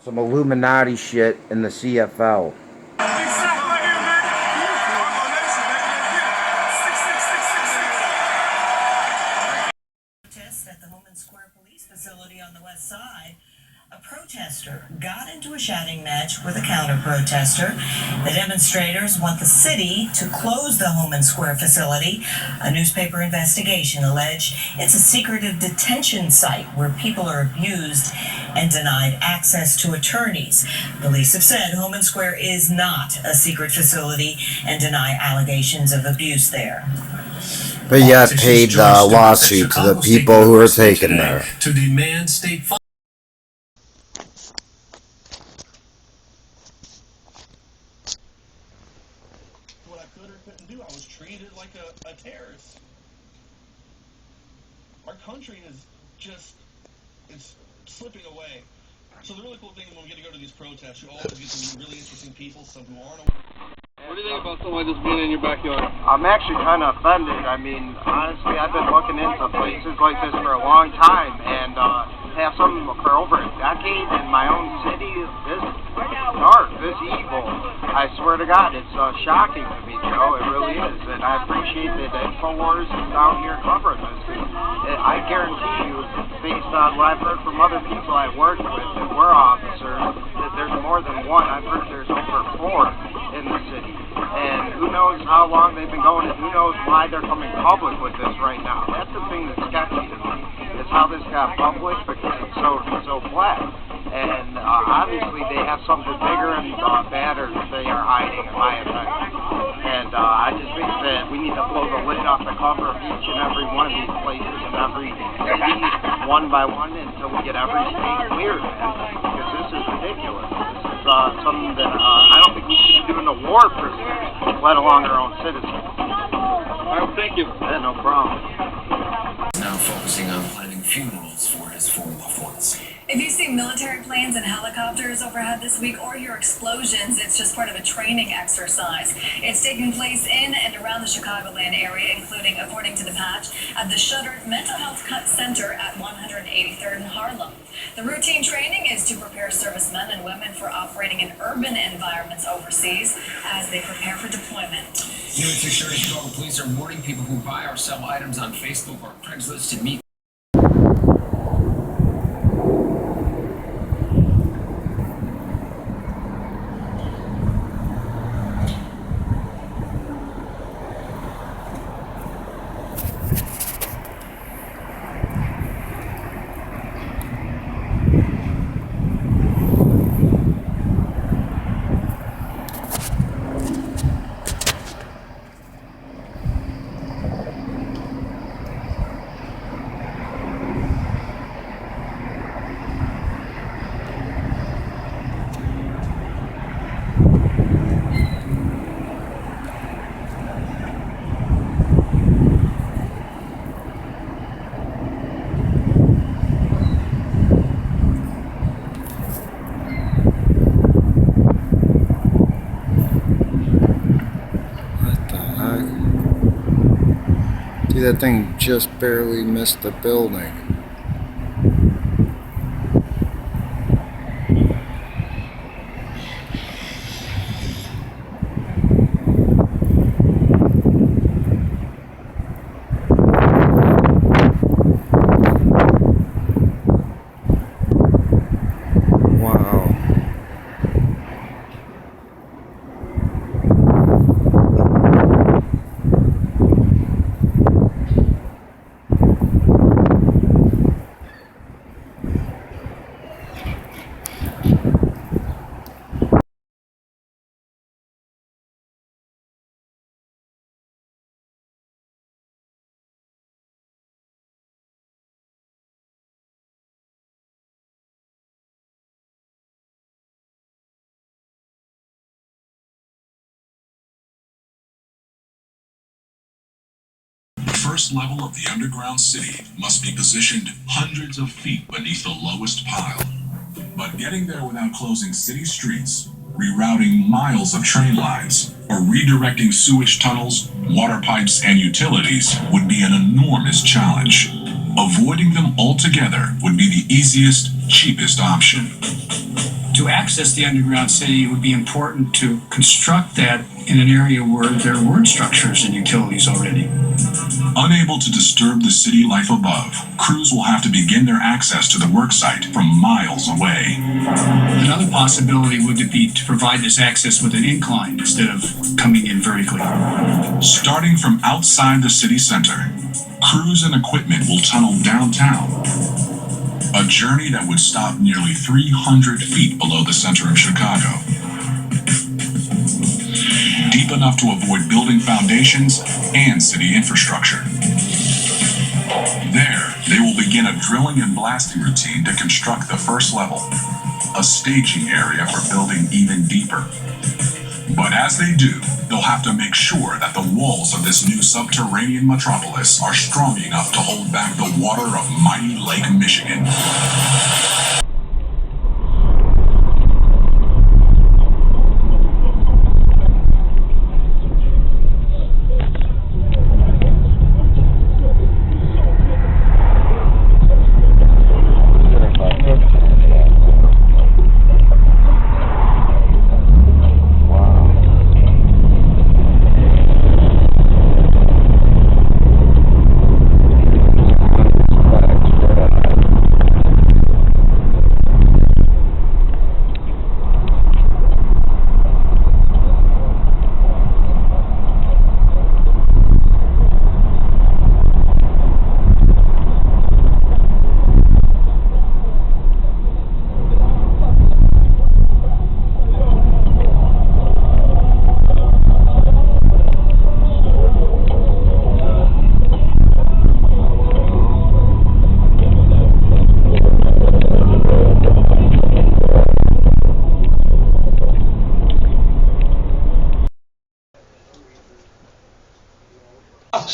Some Illuminati shit in the CFL. At the Homan Square Police Facility on the west side, a protester got into a shouting match with a counter-protester. The demonstrators want the city to close the Homan Square facility. A newspaper investigation alleged it's a secretive detention site where people are abused and denied access to attorneys. Police have said Homan Square is not a secret facility and deny allegations of abuse there. But yet paid the lawsuit to the people who are taken there. To demand state funding. What I could or couldn't do, I was treated like a terrorist. Our country is just, it's slipping away. So the really cool thing is when we get to go to these protests, you always get to meet really interesting people, some who aren't aware. What do you think about something like this being in your backyard? I'm actually kind of offended. I mean, honestly, I've been looking into places like this for a long time, and have some for over a decade in my own city. This dark, this evil, I swear to God, it's shocking to me, Joe. It really is, and I appreciate that InfoWars is down here covering this. I guarantee you, based on what I've heard from other people I worked with that were officers, that there's more than one. I've heard there's over 4 in the city. And who knows how long they've been going, and who knows why they're coming public with this right now. That's the thing that's sketchy to me, is how this got public, because it's so black. And obviously they have something bigger and badder that they are hiding, in my opinion. And I just think that we need to blow the lid off the cover of each and every one of these places in every city, one by one, until we get every state cleared, man. Because this is ridiculous. This is something that I don't think we should be doing a war for, let alone our own citizens. All right, thank you. Yeah, no problem. Now focusing on planning funerals for his four loved ones. If you see military planes and helicopters overhead this week or hear explosions, it's just part of a training exercise. It's taking place in and around the Chicagoland area, including, according to the patch, at the shuttered Mental Health Center at 183rd and Harlem. The routine training is to prepare servicemen and women for operating in urban environments overseas as they prepare for deployment. New to Chicago police are warning people who buy or sell items on Facebook or Craigslist to meet. See, that thing just barely missed the building. Wow. The first level of the underground city must be positioned hundreds of feet beneath the lowest pile. But getting there without closing city streets, rerouting miles of train lines, or redirecting sewage tunnels, water pipes, and utilities would be an enormous challenge. Avoiding them altogether would be the easiest, cheapest option. To access the underground city, it would be important to construct that in an area where there weren't structures and utilities already. Unable to disturb the city life above, crews will have to begin their access to the worksite from miles away. Another possibility would be to provide this access with an incline instead of coming in vertically. Starting from outside the city center, crews and equipment will tunnel downtown. A journey that would stop nearly 300 feet below the center of Chicago. Deep enough to avoid building foundations and city infrastructure. There, they will begin a drilling and blasting routine to construct the first level, a staging area for building even deeper. But as they do, they'll have to make sure that the walls of this new subterranean metropolis are strong enough to hold back the water of mighty Lake Michigan.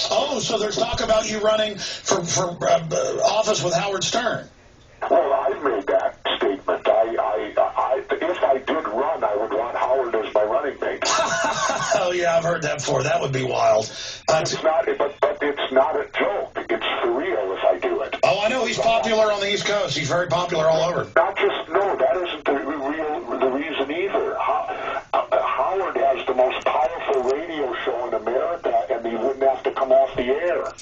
Oh, so there's talk about you running for office with Howard Stern. Well, I made that statement. If I did run, I would want Howard as my running mate. Oh, yeah, I've heard that before. That would be wild. It's not, but it's not a joke. It's for real if I do it. Oh, I know. He's popular on the East Coast. He's very popular all over. Not just, no, that isn't the reason either. Howard has the most powerful radio show in America, and he wouldn't have to come off the air.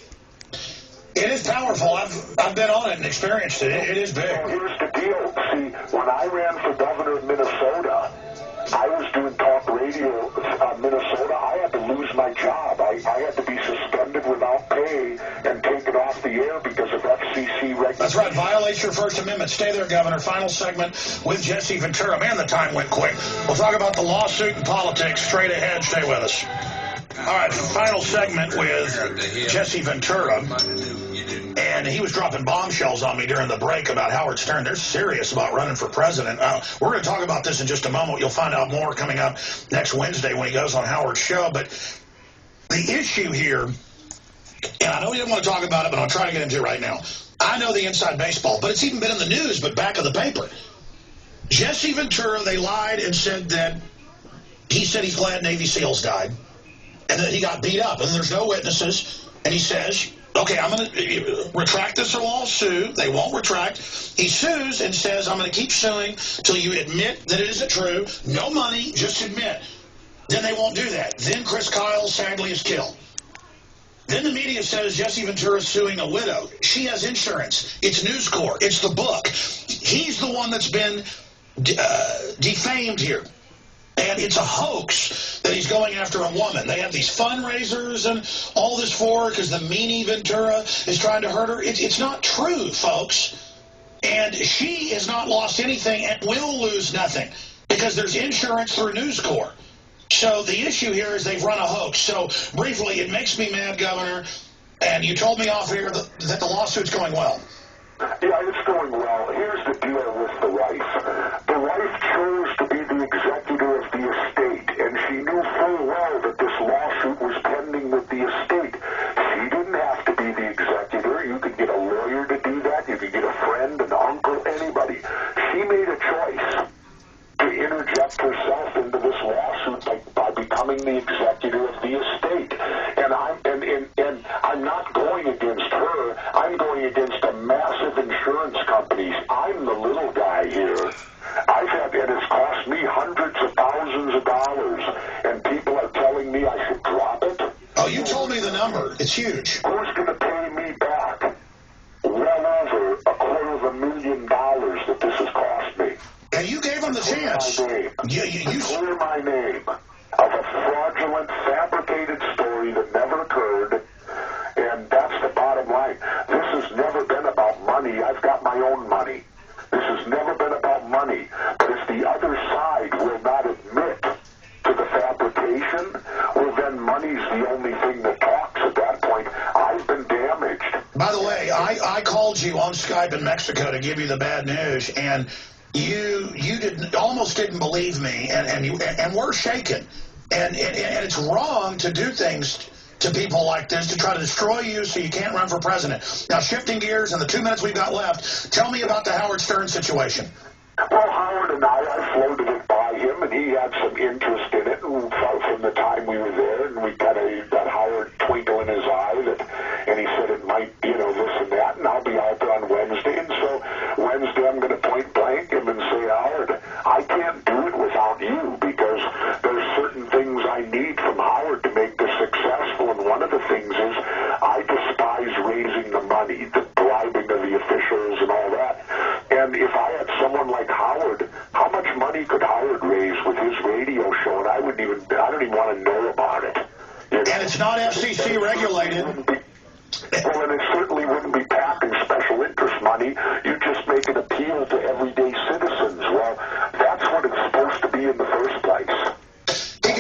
It is powerful. I've been on it and experienced it. It is big. So here's the deal. See, when I ran for governor of Minnesota, I was doing talk radio in Minnesota. I had to lose my job. I had to be suspended without pay and taken off the air because of FCC regulations. That's right. Violates your First Amendment. Stay there, Governor. Final segment with Jesse Ventura. Man, the time went quick. We'll talk about the lawsuit and politics straight ahead. Stay with us. All right, final segment with Jesse Ventura. And he was dropping bombshells on me during the break about Howard Stern. They're serious about running for president. We're going to talk about this in just a moment. You'll find out more coming up next Wednesday when he goes on Howard's show. But the issue here, and I know he didn't want to talk about it, but I'll try to get into it right now. I know the inside baseball, but it's even been in the news, but back of the paper. Jesse Ventura, they lied and said that he said he's glad Navy SEALs died and that he got beat up, and there's no witnesses. And he says, okay, I'm going to retract this lawsuit. They won't retract. He sues and says, I'm going to keep suing till you admit that it isn't true. No money, just admit. Then they won't do that. Then Chris Kyle sadly is killed. Then the media says Jesse Ventura is suing a widow. She has insurance. It's News Corp. It's the book. He's the one that's been defamed here. And it's a hoax that he's going after a woman. They have these fundraisers and all this for her because the meanie Ventura is trying to hurt her. It's not true, folks. And she has not lost anything and will lose nothing because there's insurance through News Corp. So the issue here is they've run a hoax. So briefly, it makes me mad, Governor, and you told me off air that the lawsuit's going well. Yeah, it's going well. Here's the deal with the wife. The wife chose to be the executor of the estate, and she knew full well that this lawsuit was pending with the estate. She didn't have to be the executor. You could get a lawyer to do that. You could get a friend, an uncle, anybody. She made a choice to interject herself into this lawsuit by becoming the executor of the estate. And I'm not going against her. I'm going against a massive insurance companies. I'm the little guy here. I've and it's cost me hundreds of thousands of dollars, and people are telling me I should drop it. Oh, you told me the number. It's huge. Who's going to pay me back well over $250,000 that this has cost me? And you gave them the chance. My name. You clear my name of a fraudulent, fabricated story that never occurred, and that's the bottom line. This has never been about money. I've got my own money. This has never been about money. But if the other side will not admit to the fabrication, well, then money's the only thing that talks at that point. I've been damaged. By the way, I called you on Skype in Mexico to give you the bad news, and you almost didn't believe me, and we're shaken. And it's wrong to do things to people like this, to try to destroy you so you can't run for president. Now, shifting gears in the 2 minutes we've got left, tell me about the Howard Stern situation. Well, Howard and I floated it by him, and he had some interest in it from the time we were there, and we kind of got Howard twinkle in his eye, and he said it might, this and that, and I'll be out there on Wednesday, and so Wednesday I'm going to point blank him and say, Howard, I can't do it without you, because there's certain things I need from Howard to make this successful, and one of the things is I despise raising the money, the bribing of the officials and all that. And if I had someone like Howard, how much money could Howard raise with his radio show? And I don't even want to know about it. And it's not FCC regulated. Well, and it certainly wouldn't be packing special interest money. You just make an appeal to everyday citizens. Well, that's what it's supposed to be in the first place. He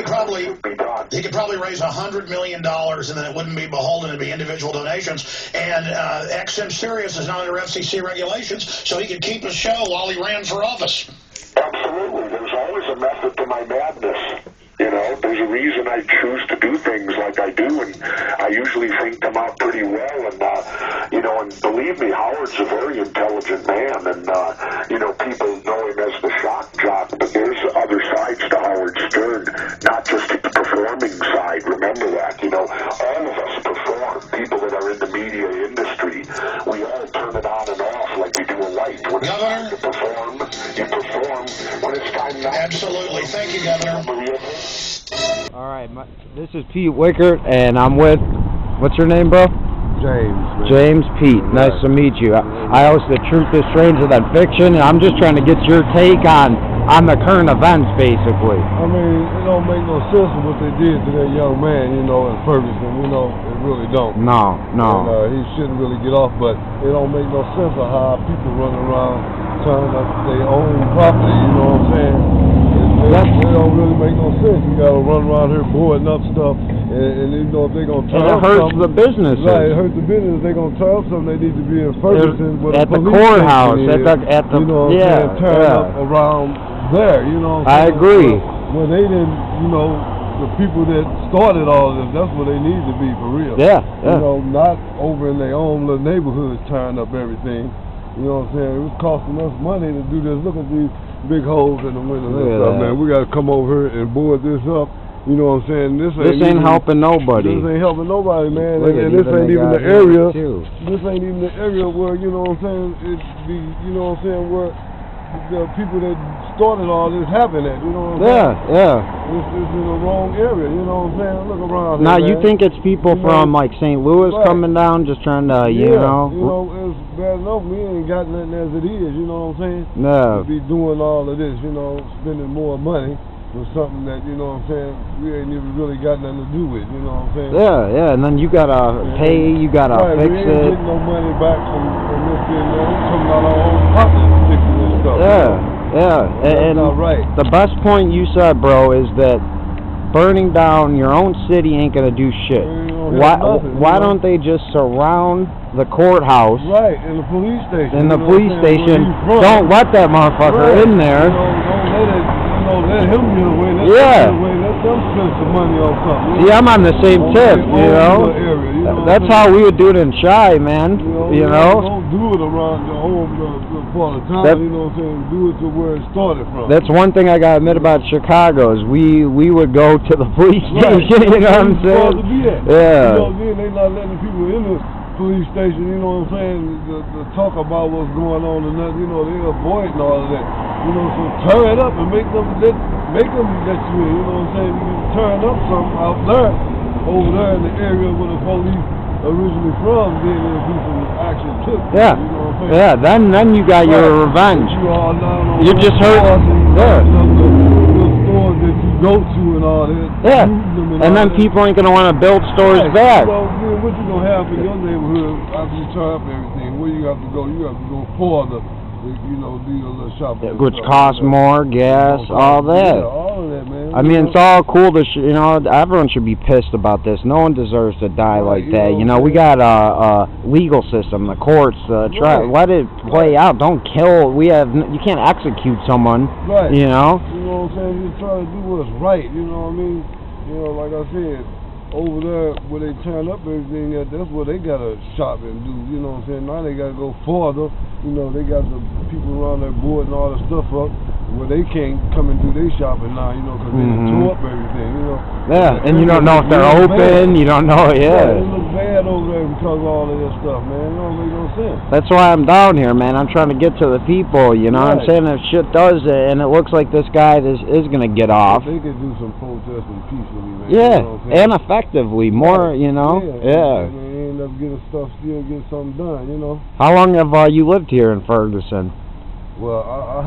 could probably raise $100 million, and then it wouldn't be beholden to be individual donations. And XM Sirius is not under FCC regulations, so he could keep his show while he ran for office. Absolutely. There's always a method to my madness. There's a reason I choose to do things like I do, and I usually think them out pretty well. And, and believe me, Howard's a very intelligent man, and, people know him as the shock jock, but there's other sides to Howard Stern, not just the performing side. Remember that, all of us perform. People that are in the media industry, we all turn it on and off like we do a light. When it's time to perform, you perform. When it's time not. Absolutely. Thank you, Governor. All right, this is Pete Wickert, and I'm with, what's your name, bro? James. Man. James Pete. Nice to meet you. I host The Truth is Stranger Than Fiction, and I'm just trying to get your take on the current events, basically. I mean, it don't make no sense of what they did to that young man, in Ferguson. It really don't. No. And, he shouldn't really get off, but it don't make no sense of how people run around turning up their own property, you know what I'm saying? It don't really make no sense. You gotta run around here boarding up stuff, and if they're gonna turn up something. It hurts the businesses. Right, it hurts the business. They're gonna turn up something. They need to be in Ferguson, at the courthouse, at the turn up around there. I agree. When they didn't, the people that started all this, that's where they need to be for real. Yeah. Not over in their own little neighborhoods tearing up everything. You know what I'm saying? It was costing us money to do this. Look at these big holes in the windows and stuff, man. We got to come over here and board this up. You know what I'm saying? This ain't helping nobody. This ain't helping nobody, man. And this ain't even the area. This ain't even the area where, you know what I'm saying, where the people that started all this happened at, you know what I'm saying? Yeah. It's in the wrong area, you know what I'm saying? Look around now, here, you think it's people from, like, St. Louis coming down just trying to, it's bad enough. We ain't got nothing as it is, you know what I'm saying? No. We be doing all of this, spending more money for something that, you know what I'm saying, we ain't even really got nothing to do with, you know what I'm saying? Yeah, and then you gotta pay, you gotta fix we ain't it. getting no money back from this thing, coming out of our own pocket fixing this stuff. And not right. The best point you said, bro, is that burning down your own city ain't gonna do shit. Why don't they just surround the courthouse? Right, and the police station. And the police station. Don't let that motherfucker in there. Let him get away. Let them spend some money on something. See, I'm on the same tip, That's how we would do it in Chi, man. Don't do it around the whole part of town, you know what I'm saying? Do it to where it started from. That's one thing I gotta admit about Chicago is we would go to the police station, you know what I'm saying? Yeah. They not letting people in police station, you know what I'm saying, to talk about what's going on and nothing, you know, they're avoiding all of that. You know, so turn it up and make them let you in, you know what I'm saying? You can turn up something out there, over there in the area where the police originally from, then there'll be some action took. Yeah. You know what I'm saying? Yeah, then you got your revenge. You all down on You just heard, the stores that you go to and all that. yeah, and then people ain't gonna want to build stores back. So then what you gonna have in your neighborhood after you turn up everything? Where you have to go? You have to go further, you know, do your little shopping. Which costs more, gas, all that. Yeah, all of that, man. I mean, it's all cool to, you know, everyone should be pissed about this. No one deserves to die like that. You know, we got a legal system, the courts, let it play out. Don't kill. You can't execute someone. Right. You know. You know what I'm saying? You're trying to do what's right. You know what I mean? You know, like I said, over there where they turn up everything at, that's where they gotta shop and do. You know what I'm saying? Now they gotta go farther. You know, they got the people around there boarding all the stuff up where they can't come and do their shopping now, you know, because they tore up everything, you know. Yeah, and you don't know if they're open, you don't know, yeah. It looks bad over there because of all of this stuff, man. It don't make no sense. That's why I'm down here, man. I'm trying to get to the people, you know what I'm saying? If shit does it, and it looks like this guy is going to get off. They could do some protesting peacefully, man. Yeah, you know what I'm saying? and effectively, more, you know, yeah. Man, they end up getting stuff, still get something done, you know. How long have you lived here in Ferguson? Well, I've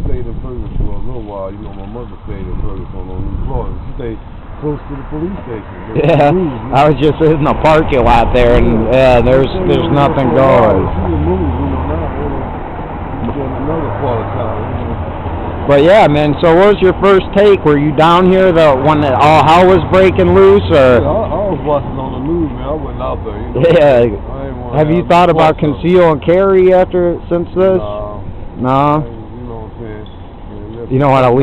stayed in Ferguson for a little while. You know, my mother stayed in Ferguson on New Florida. She stayed close to the police station. Yeah, I was just in the parking lot there, and there's nothing going. She moved, you know, now we're in another part of town, you know. But yeah, man. So what was your first take? Were you down here when all hell was breaking loose, or? Yeah, I was watching on the news, man. I wasn't out there, you know. Yeah. Have you thought about conceal and carry since this? No. You know what I'm saying? You don't want to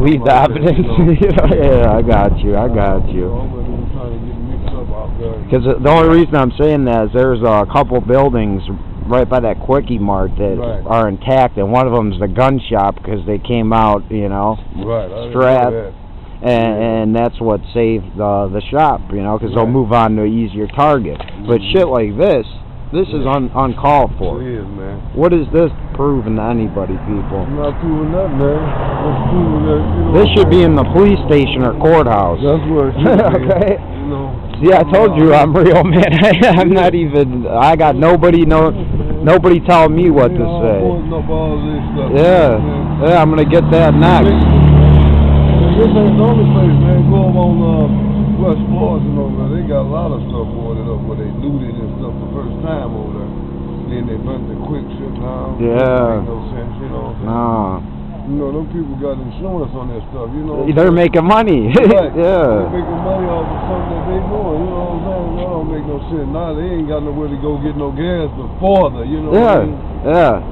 leave the evidence. Yeah, I got you. I wasn't trying to get mixed up out there. Because the only reason I'm saying that is there's a couple buildings right by that Quickie Mart that are intact, and one of them's the gun shop because they came out, you know, strapped, and that's what saved the shop, you know, because they'll move on to an easier target. But shit like this is uncalled for. It is, man. What is this proving to anybody, people? I'm not proving nothing, man. It's proving that, you know, this should be in the police station or courthouse. That's where it should be. Okay. You know. See, I told you I'm real, man. I'm not even. I got nobody telling me what to say. Yeah, I'm gonna get that next. This ain't the only place, man. Go up on West Florida and over there. They got a lot of stuff boarded up where they looted and stuff the first time over there. Then they burnt the quick shit down. Yeah. Make no sense, you know. Nah. You know, them people got insurance on that stuff, you know. They're making money. Right. Yeah. They're making money off of something that they doing, you know what I'm saying? That don't make no sense. Now they ain't got nowhere to go get no gas before you know what I mean? Yeah.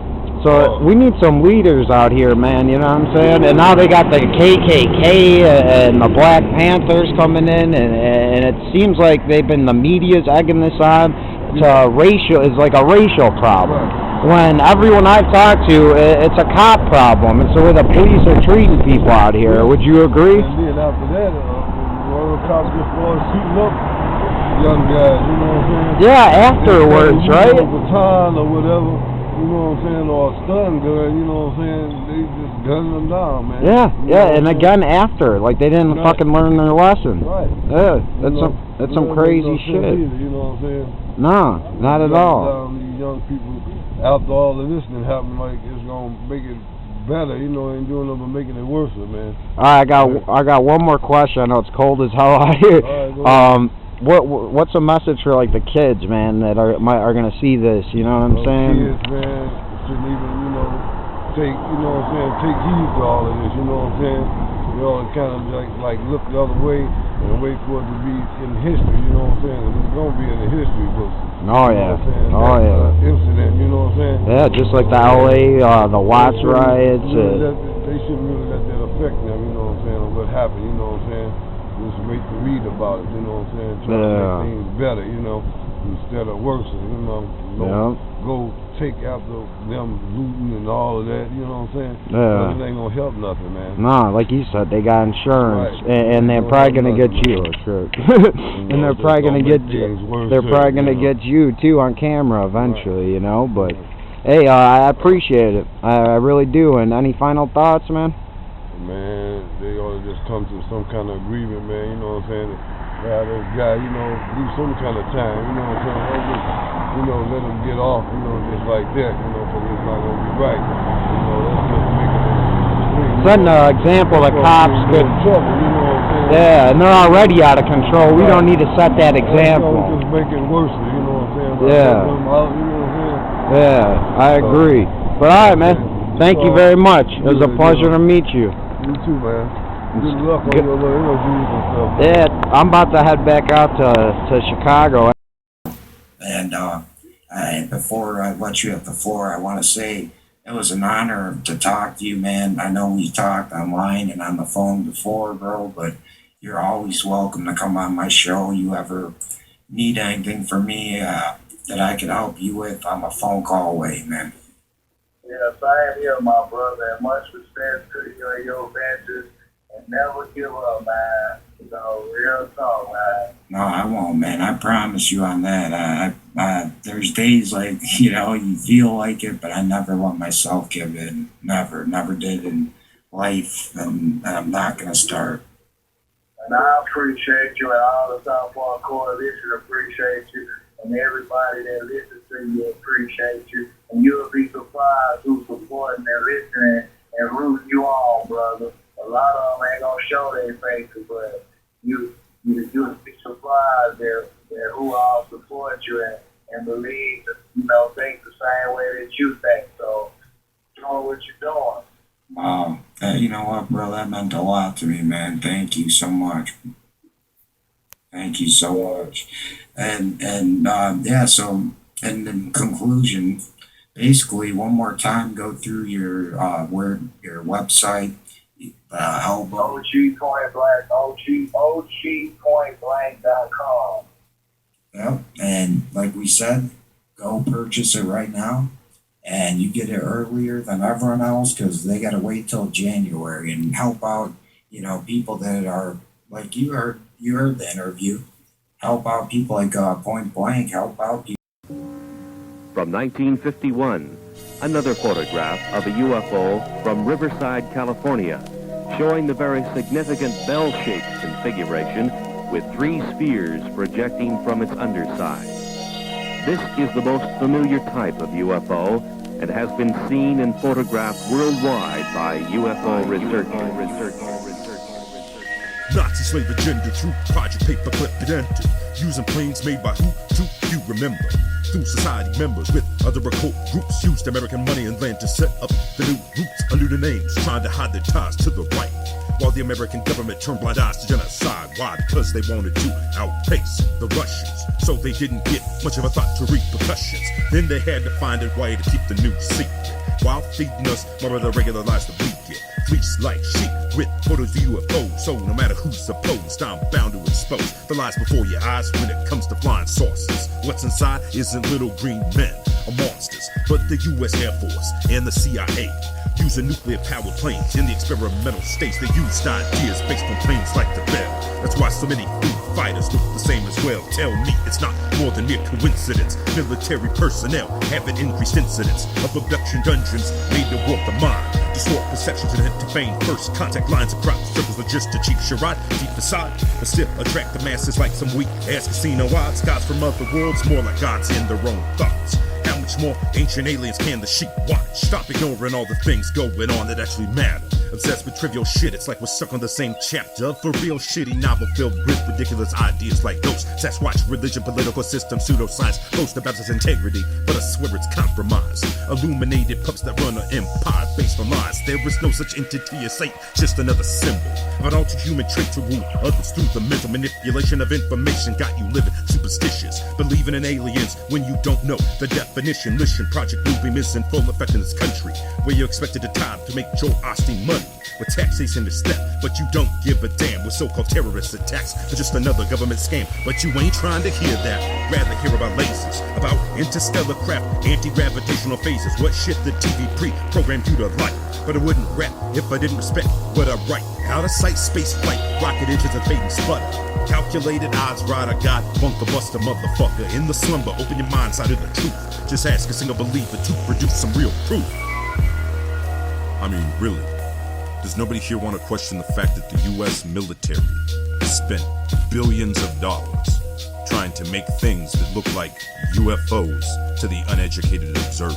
So we need some leaders out here, man, you know what I'm saying? And now they got the KKK and the Black Panthers coming in, and it seems like the media's egging this on. It's like a racial problem. When everyone I've talked to, it's a cop problem. It's the way the police are treating people out here. Would you agree? And then after that, one of the cops just started shooting up young guys, you know what I'm saying? Yeah, afterwards, right? A baton or whatever, you know what I'm saying, or a stun gun, you know what I'm saying? They just gunning them down, man. Yeah, and again after, like they didn't fucking learn their lesson. Right. Yeah, that's some crazy shit. Either, you know what I'm saying? No, not at all. These young people, after all of this didn't happen, like it's gonna make it better, you know, ain't doing nothing but making it worse, man. Alright, I got one more question. I know it's cold as hell out here. What's a message for like the kids, man, that are gonna see this? You know what I'm saying? Kids, man, shouldn't even, you know, take heed to all of this. You know what I'm saying? You know, kind of like look the other way and wait for it to be in history. You know what I'm saying? And it's gonna be in the history books. Oh yeah. Incident. You know what I'm saying? Yeah, just like the LA, the Watts riots. They shouldn't really let that affect them. You know what I'm saying? Or what happened. You know what I'm saying? Just wait to read about it. You know what I'm saying? Try to make things better. You know. instead of worsening, you know. Go take after them looting and all of that, you know what I'm saying? Yeah. It ain't gonna help nothing, man. No, like you said, they got insurance, Right. and they're probably gonna get you. And they're probably gonna get you. They're probably gonna get you too on camera eventually, you know. But hey, I appreciate it. I really do. And any final thoughts, man? Man, they ought to just come to some kind of agreement, man. You know what I'm saying? Have this guy, you know, do some kind of time. You know what I'm saying? Don't just, you know, let him get off, you know, just like that. You know, because it's not gonna be right. You know, let's just make it extreme. Set an example the cops could. Trouble, you know what I'm saying? Yeah, and they're already out of control. We don't need to set that example. Just make it worse, you know what I'm saying? Yeah. You know what I'm saying? Yeah, I agree. But all right, man. Thank you very much. It was a pleasure to meet you. You too, man. Good luck on your little interviews and stuff. Yeah, I'm about to head back out to Chicago. And before I let you have the floor, I want to say it was an honor to talk to you, man. I know we talked online and on the phone before, bro, but you're always welcome to come on my show. You ever need anything from me that I could help you with, I'm a phone call away, man. Yeah, same here, my brother, and much respect to you and your ventures, and never give up, man. So, real talk, man. No, I won't, man. I promise you on that. There's days like, you know, you feel like it, but I never let myself give in. Never did in life, and I'm not going to start. And I appreciate you, and all the South Park Coalition appreciate you, and everybody that listens to you appreciate you. And you'll be surprised who's supporting and listening and rooting you on, brother. A lot of them ain't gonna show their faces, but you'll be surprised at who all support you and believe, you know, think the same way that you think. So, doing what you're doing. Wow. You know what, bro? That meant a lot to me, man. Thank you so much. Thank you so much. And yeah, so in conclusion, basically, one more time, go through your website, album. OGpointblank.com. Yep, and like we said, go purchase it right now, and you get it earlier than everyone else because they got to wait till January and help out, you know, people that are like you heard the interview. Help out people like Point Blank. Help out people. From 1951, another photograph of a UFO from Riverside, California, showing the very significant bell-shaped configuration with 3 spheres projecting from its underside. This is the most familiar type of UFO and has been seen and photographed worldwide by UFO researchers. Nazi slave agenda through project paperclip it entered. Using planes made by who? Too few remember. Through society members with other occult groups used American money and land to set up the new roots under the names, trying to hide their ties to the right. While the American government turned blind eyes to genocide. Why? Because they wanted to outpace the Russians. So they didn't give much of a thought to repercussions. Then they had to find a way to keep the news secret, while feeding us more of the regular lies that we get. Fleece like sheep with photos of UFOs. So no matter who's opposed, I'm bound to expose the lies before your eyes when it comes to flying saucers. What's inside isn't little green men or monsters, but the U.S. Air Force and the CIA. Using nuclear-powered planes in the experimental states, they used ideas based on planes like the Bell. That's why so many food fighters look the same as well. Tell me it's not more than mere coincidence. Military personnel having increased incidents of abduction dungeons made to warp the mind, distort perceptions and intervene first contact lines across circles are just a cheap charade, deep facade, but still attract the masses like some weak-ass casino odds. Gods from other worlds, more like gods in their own thoughts. How much more ancient aliens can the sheep watch? Stop ignoring all the things going on that actually matter. Obsessed with trivial shit, it's like we're stuck on the same chapter of a real shitty novel filled with ridiculous ideas like ghosts, Sasquatch, religion, political system, pseudoscience, boast about its integrity, but I swear it's compromise. Illuminated pups that run an empire based on lies. There is no such entity as Satan, just another symbol of an altered human trait to rule others through the mental manipulation of information. Got you living superstitious, believing in aliens when you don't know the definition. Listen, Project Bluebeam is in full effect in this country, where you're expected to time to make Joe Austin money. run with taxation to step, but you don't give a damn with so-called terrorist attacks. They're just another government scam, but you ain't trying to hear that. Rather hear about lasers, about interstellar craft, anti-gravitational phases, what shit the TV pre-programmed you to like. But I wouldn't rap if I didn't respect what I write. Out of sight, space flight, rocket engines and fading sputter. Calculated odds, rider, God, bunker buster, motherfucker. In the slumber, open your mind side of the truth. Just ask a single believer to produce some real proof. I mean, really, does nobody here want to question the fact that the U.S. military spent billions of dollars trying to make things that look like UFOs to the uneducated observer?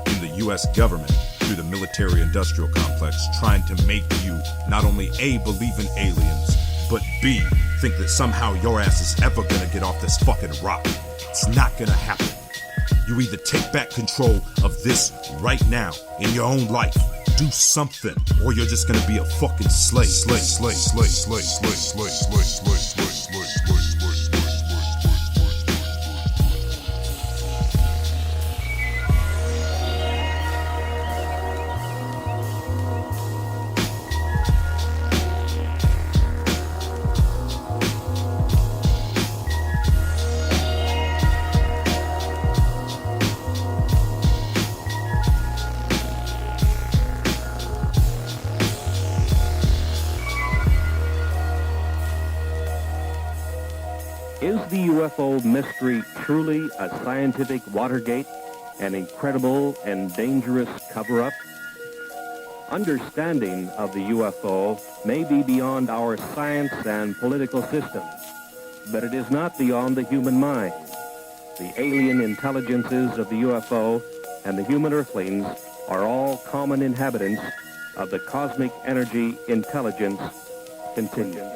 In the U.S. government, through the military-industrial complex, trying to make you not only A, believe in aliens, but B, think that somehow your ass is ever gonna get off this fucking rock. It's not gonna happen. You either take back control of this right now in your own life, do something, or you're just gonna be a fucking slave. Is the UFO mystery truly a scientific Watergate, an incredible and dangerous cover-up? Understanding of the UFO may be beyond our science and political systems, but it is not beyond the human mind. The alien intelligences of the UFO and the human earthlings are all common inhabitants of the cosmic energy intelligence continuum.